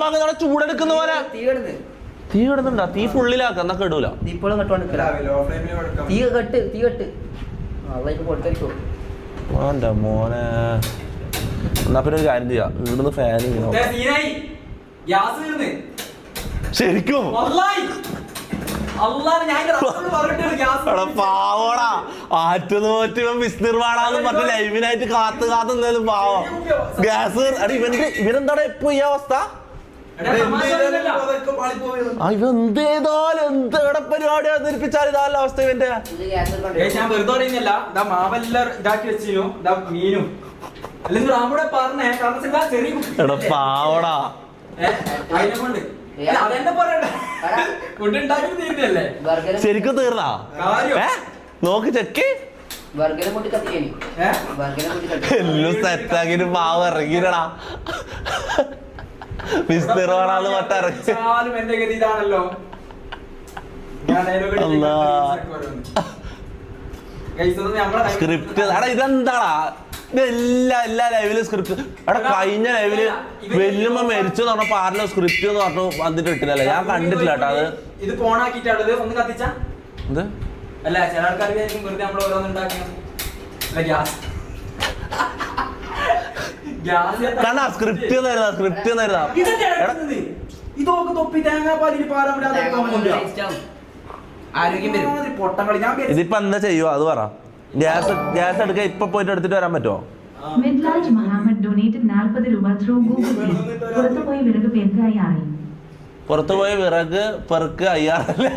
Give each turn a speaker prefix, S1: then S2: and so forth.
S1: ഓഫാക്കി നാളെ ചൂടെടുക്കുന്ന പോലെ. തീ കിടന്നുണ്ടാ? തീ ഫുള്ളിലാക്ക എന്നാ കെടൂല. മോന്റെ മോനെ എന്നാ പിന്നെ ഒരു കാര്യം ചെയ്യാം, ഇവിടുന്ന് ഫാൻ ശരിക്കും പാവോടാ. ആറ്റുനോറ്റിവൻ വിസ്തീർവാടാന്ന് പറഞ്ഞ ലൈവിനായിട്ട് കാത്ത് എന്തായാലും പാവം. ഗ്യാസ് ഇവനെന്താടാ എപ്പോ ഈ അവസ്ഥ? ഇവ എന്തേതാലും എന്തെവിടെ പരിപാടി അവതരിപ്പിച്ചാൽ ഇതാല്ല അവസ്ഥ ഇവന്റെ.
S2: ഞാൻ വെറുതെ മാവെല്ലാം ഇതാക്കി വെച്ചു മീനും അല്ലെങ്കിൽ റാമൂടെ പറഞ്ഞേ.
S1: എടാ പാവടാ. ശരിക്കും തീർന്നാ? നോക്ക് ചെക്ക് എല്ലാം സെറ്റാക്കിട്ട് പാവ ഇറങ്ങിയില്ലടാ. വിസ്തീർവാണാന്ന് മറ്റിറങ്ങി.
S2: എന്റെ ഗതി ഇതാണല്ലോ.
S1: സ്ക്രിപ്റ്റ് എടാ ഇതെന്താടാ? എല്ലാ ലൈവിലും സ്ക്രിപ്റ്റ്. എടാ കഴിഞ്ഞ ലൈവില് വെല്ലുമ്മ മരിച്ചെന്ന് പറഞ്ഞപ്പോ ആരിലോ സ്ക്രിപ്റ്റ് എന്ന് പറഞ്ഞു വന്നിട്ട് ഇട്ടില്ലല്ലേ? ഞാൻ കണ്ടിട്ടില്ല കേട്ടോ. അത്
S2: ഇത് ഫോണാക്കിട്ടുള്ളത് ഒന്ന് കത്തിച്ച
S1: എന്ത്
S2: അല്ല ചില ആൾക്കാർ വെറുതെ നമ്മൾ ഓരോന്നുണ്ടാക്കണം.
S1: സ്ക്രിപ്റ്റ്
S2: ഇതൊക്കെ തൊപ്പി തേങ്ങാപ്പാലിൽ പൊട്ടങ്ങളി.
S1: ഇതിപ്പോ എന്താ ചെയ്യുവോ അത് പറ. ഗ്യാസ് എടുക്കാൻ ഇപ്പൊ പോയിട്ട് എടുത്തിട്ട് വരാൻ പറ്റുമോ?
S3: മിദ്ലാജ് മുഹമ്മദ് ഡൊനേറ്റഡ് 40 രൂപ ത്രൂ ഗൂഗിൾ പേ. പുറത്തുപോയി വിറക് പെറുക്കായി.
S1: പുറത്തുപോയി വിറക് പെറുക്ക് 5000.